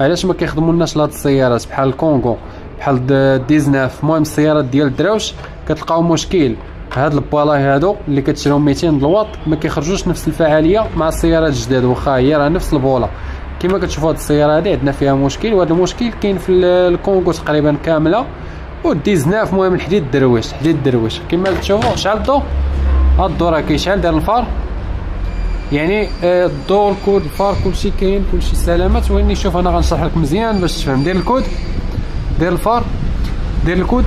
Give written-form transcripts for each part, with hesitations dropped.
علاش ما كيخدمولناش لهاد السيارات بحال الكونغو بحال 19. المهم السيارات ديال الدراوش كتلقاو مشكل، هاد البوالاي هادو اللي كتشريهم 200 الواط ما كيخرجوش نفس الفعاليه مع السيارات الجداد، واخا هي راه نفس البوله. كما كتشوفوا هاد السياره هادي عندنا فيها مشكل، وهذا المشكل كاين في الكونغو تقريبا كامله، و 19 المهم الحديد الدرويش كما كتشوفوا. شعل الضو، هاد الضو راه كيشعل، داير الفار يعني الضو الكود الفار كلشي كاين، كلشي سلامات. واني شوف انا غنشرح لك مزيان باش تفهم. دير الكود، دير الفار، دير الكود.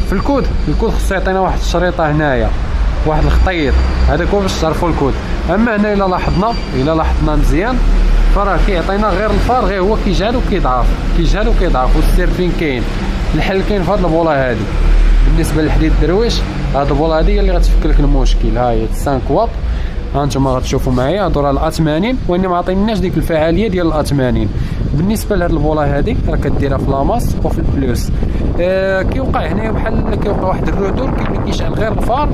في الكود خصو يعطينا واحد الشريطه هنايا، واحد الخطيط، هذاك هو باش تعرفوا الكود. اما هنا الا لاحظنا مزيان فراه كيعطينا غير الفار، غير هو كيجهل وكيضعف، والسير فين كاين. الحل كاين في هاد البوله هادي. بالنسبه للحديد الدرويش، هاد البوله هادي هي اللي غتفك لك المشكل. ها هي 5 واط، ها نتوما غتشوفوا معايا هادو راه الA 80، واني ما عطيناش ديك الفعاليه ديال الA 80. بالنسبه لهاد البوله هادي راه كديرها في لاماس وفي البلوس. كيوقع هنايا بحال كيوقع واحد الروتور كيشعل غير الفار،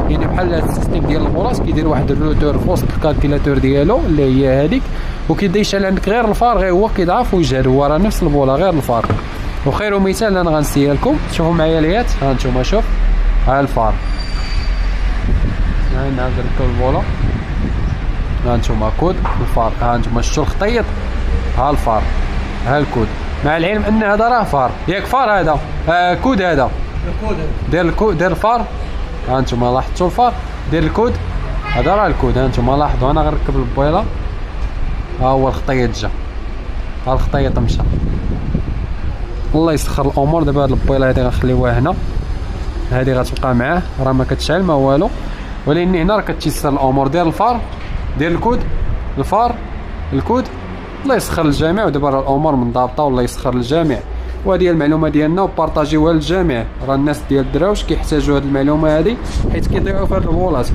يعني بحال هاد السيستيم ديال البولاص كيدير واحد الروتور في وسط الكالكيلاتور ديالو اللي هي هذيك، وكيبدا يشعل عندك غير الفار، غير هو كيضعف ويجهد، هو راه نفس البوله غير الفار. وخير مثال انا غنسيها لكم، شوفوا معايا اليات، ها نتوما شوف، ها الفار، ها نعاود لكم البوله، ها نتوما كود الفار، ها نتوما شفتوا الخطيط، ها الفار، ها الكود. مع العلم ان هذا راه فار، ياك فار هذا، كود هذا، دير الكود، دير الفار، ها نتوما لاحظتوا الفار، دير الكود، هذا راه الكود. ها نتوما لاحظوا، انا غنركب البويله، ها هو الخطيط جا، ها الخطيط مشى. الله يسخر الامور. دابا هاد البويله هادي غنخليوها هنا، هادي غتبقى معاه، راه ما كتشعل ما والو، ولكن هنا راه كتيسر الامور. دير الفار، دير الكود، الفار، الكود. الله يسخر الجميع، ودابا راه الامور منضبطه، والله يسخر الجميع. وهذه هي المعلومه ديالنا، وبارطاجيوها للجميع، راه الناس ديال الدراوش كيحتاجوا هذه المعلومه هذه، حيت كيضيعوا في هاد البولاص.